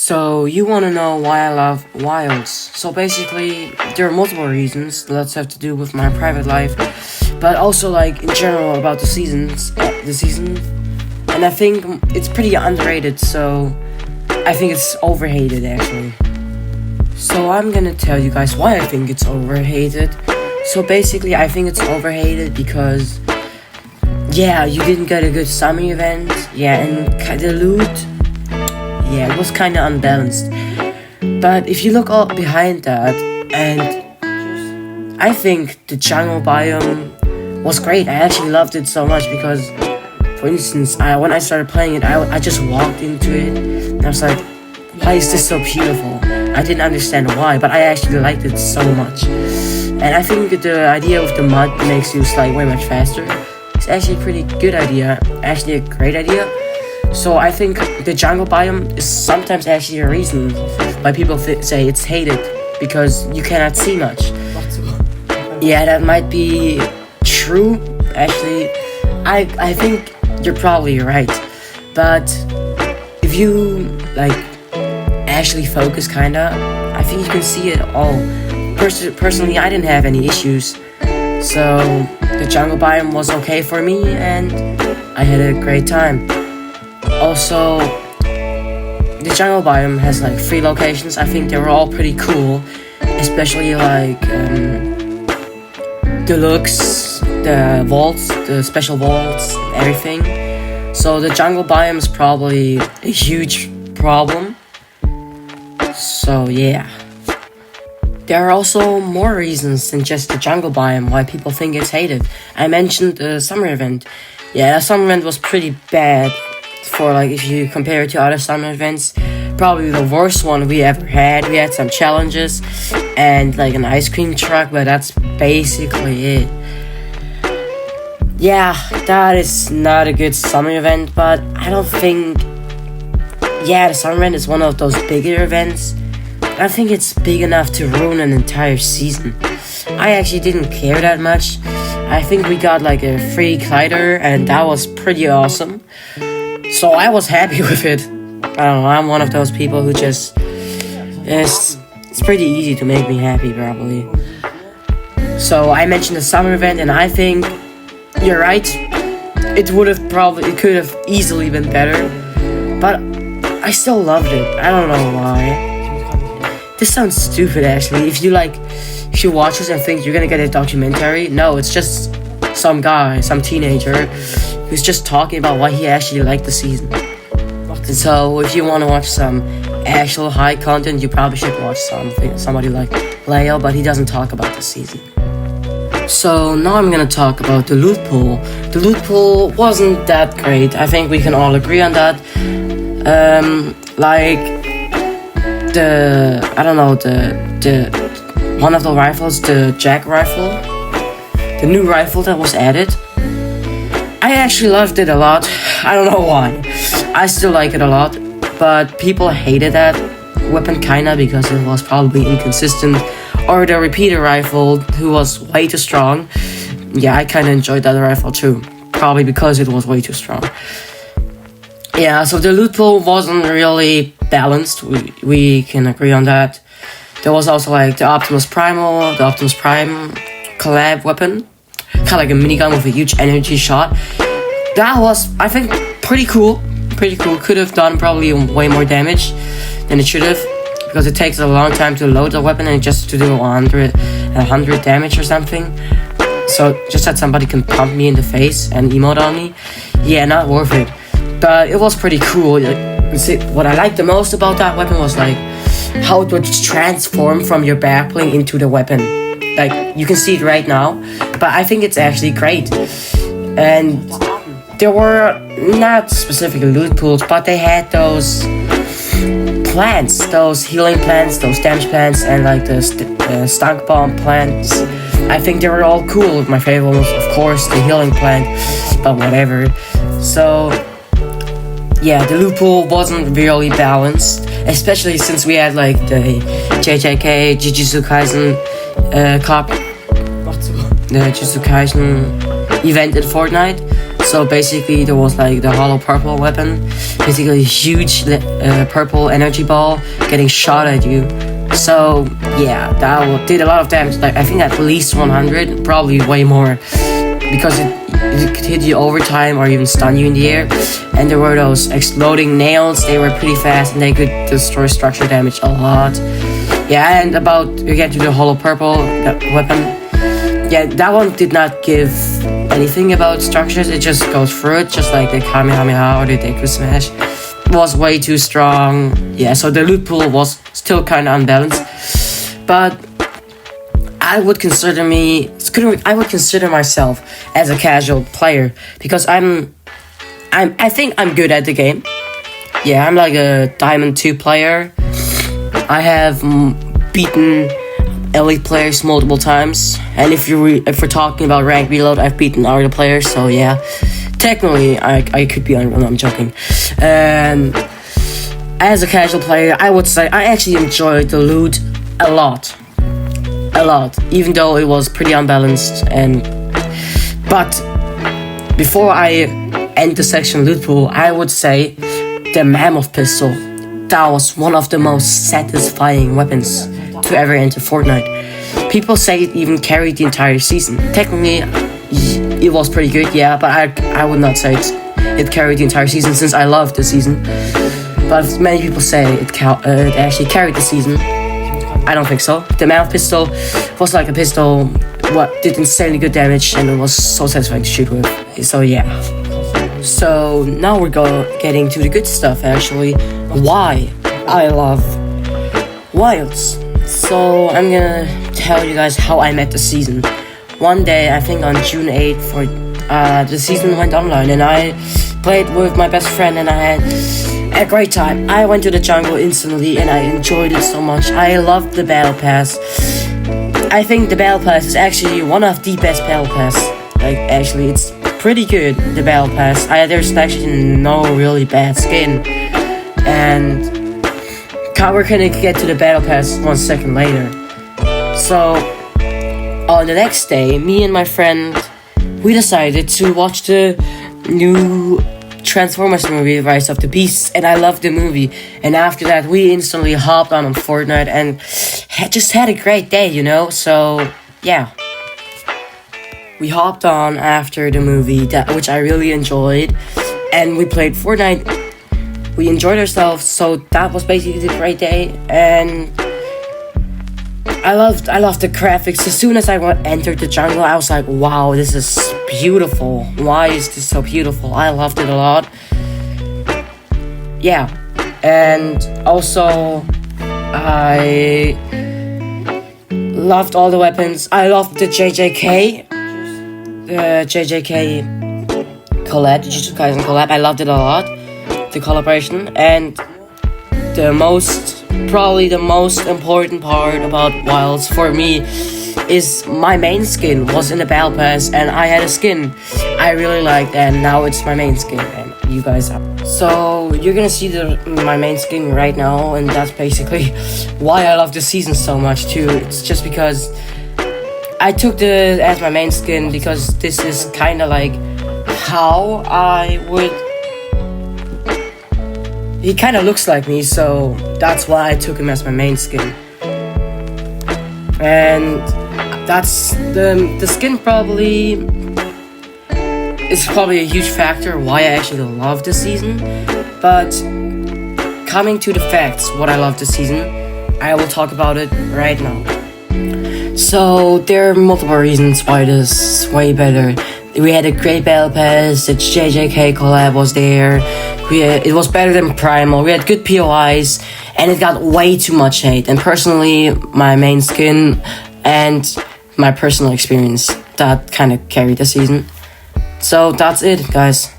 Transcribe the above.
So you want to know why I love wilds. So basically, there are multiple reasons that have to do with my private life, but also like in general about the season. And I think it's pretty underrated, so I think it's overhated actually. So I'm gonna tell you guys why I think it's overhated. So basically, I think it's overhated because, yeah, you didn't get a good summer event, yeah, and the loot, yeah, it was kind of unbalanced. But if you look all behind that, and I think the jungle biome was great. I actually loved it so much because, for instance, when I started playing it, I just walked into it, and I was like, why is this so beautiful? I didn't understand why, but I actually liked it so much. And I think the idea of the mud makes you slide way much faster. It's actually a pretty good idea, actually a great idea. So I think the jungle biome is sometimes actually a reason why people say it's hated, because you cannot see much. Yeah, that might be true. Actually, I think you're probably right. But if you like actually focus kinda, I think you can see it all. Personally, I didn't have any issues, so the jungle biome was okay for me, and I had a great time. Also, the jungle biome has like 3 locations. I think they were all pretty cool, especially like the looks, the vaults, the special vaults, everything. So the jungle biome is probably a huge problem. So yeah. There are also more reasons than just the jungle biome why people think it's hated. I mentioned the summer event. Yeah, the summer event was pretty bad for like if you compare it to other summer events. Probably the worst one we ever had. We had some challenges and like an ice cream truck, but that's basically it. Yeah, that is not a good summer event, but I don't think... Yeah, the summer event is one of those bigger events. I think it's big enough to ruin an entire season. I actually didn't care that much. I think we got like a free glider, and that was pretty awesome. So I was happy with it. I don't know, I'm one of those people who just... It's pretty easy to make me happy, probably. So I mentioned the summer event, and I think you're right. It could have easily been better. But I still loved it. I don't know why. This sounds stupid actually. If you watch this and think you're gonna get a documentary, no, it's just some guy, some teenager, who's just talking about why he actually liked the season. And so if you want to watch some actual high content, you probably should watch somebody like Leo, but he doesn't talk about the season. So now I'm gonna talk about the loot pool. The loot pool wasn't that great. I think we can all agree on that. The one of the rifles, the Jack rifle, the new rifle that was added, I actually loved it a lot. I don't know why. I still like it a lot, but people hated that weapon kinda because it was probably inconsistent, or the repeater rifle, who was way too strong. Yeah, I kinda enjoyed that rifle too, probably because it was way too strong. Yeah, so the loot pool wasn't really balanced. We can agree on that. There was also like the Optimus Prime collab weapon, kind of like a minigun with a huge energy shot. That was, I think, pretty cool. Could have done probably way more damage than it should have, because it takes a long time to load the weapon and just to do 100 damage or something. So just that somebody can pump me in the face and emote on me, yeah, not worth it. But it was pretty cool. What I liked the most about that weapon was like how it would transform from your backbling into the weapon. Like you can see it right now, but I think it's actually great. And there were not specific loot pools, but they had those plants, those healing plants, those damage plants, and like the stunk bomb plants. I think they were all cool. My favorite was, of course, the healing plant, but whatever. So yeah, the loot pool wasn't really balanced, especially since we had like the JJK Jujutsu Kaisen the Jujutsu Kaisen event in Fortnite. So basically, there was like the hollow purple weapon, basically a huge purple energy ball getting shot at you. So yeah, that did a lot of damage. Like I think at least 100, probably way more, because it could hit you over time or even stun you in the air. And there were those exploding nails. They were pretty fast and they could destroy structure damage a lot. Yeah, and we get to the hollow purple weapon. Yeah, that one did not give anything about structures. It just goes through it, just like the Kamehameha or the Deku Smash. It was way too strong. Yeah, so the loot pool was still kind of unbalanced. But I would consider myself as a casual player because I think I'm good at the game. Yeah, I'm like a Diamond 2 player. I have beaten elite players multiple times, and if we're talking about rank reload, I've beaten other players. So yeah, technically I could be on. I'm joking. And as a casual player, I would say I actually enjoyed the loot a lot, even though it was pretty unbalanced. But before I end the section loot pool, I would say the mammoth pistol. That was one of the most satisfying weapons to ever enter Fortnite. People say it even carried the entire season. Technically, it was pretty good, yeah, but I would not say it carried the entire season since I loved the season. But many people say it actually carried the season. I don't think so. The mammoth pistol was like a pistol what did insanely good damage and it was so satisfying to shoot with. So yeah. So now we're getting to the good stuff actually. Why I love Wilds. So I'm gonna tell you guys how I met the season. One day, I think on June 8th, the season went online and I played with my best friend and I had a great time. I went to the jungle instantly and I enjoyed it so much. I loved the battle pass. I think the battle pass is actually one of the best battle pass. Like actually, it's pretty good, the battle pass. There's actually no really bad skin. And we're gonna get to the battle pass 1 second later. So on the next day, me and my friend, we decided to watch the new Transformers movie, Rise of the Beasts, and I loved the movie. And after that, we instantly hopped on Fortnite and just had a great day, you know. So yeah, we hopped on after the movie, which I really enjoyed, and we played Fortnite. We enjoyed ourselves, so that was basically a great day, and I loved the graphics. As soon as I entered the jungle, I was like, wow, this is beautiful. Why is this so beautiful? I loved it a lot. Yeah, and also I loved all the weapons. I loved the JJK collab, the Jujutsu Kaisen collab. I loved it a lot. The collaboration, and probably the most important part about Wilds for me is my main skin was in the battle pass and I had a skin I really liked and now it's my main skin and you guys have. So you're gonna see my main skin right now, and that's basically why I love the season so much too. It's just because I took as my main skin because this is kind of like how I would. He kind of looks like me, so that's why I took him as my main skin. And that's the skin is probably a huge factor why I actually love this season. But coming to the facts, what I love this season, I will talk about it right now. So there are multiple reasons why this is way better. We had a great battle pass, the JJK collab was there, it was better than Primal, we had good POIs, and it got way too much hate. And personally, my main skin and my personal experience, that kind of carried the season. So that's it, guys.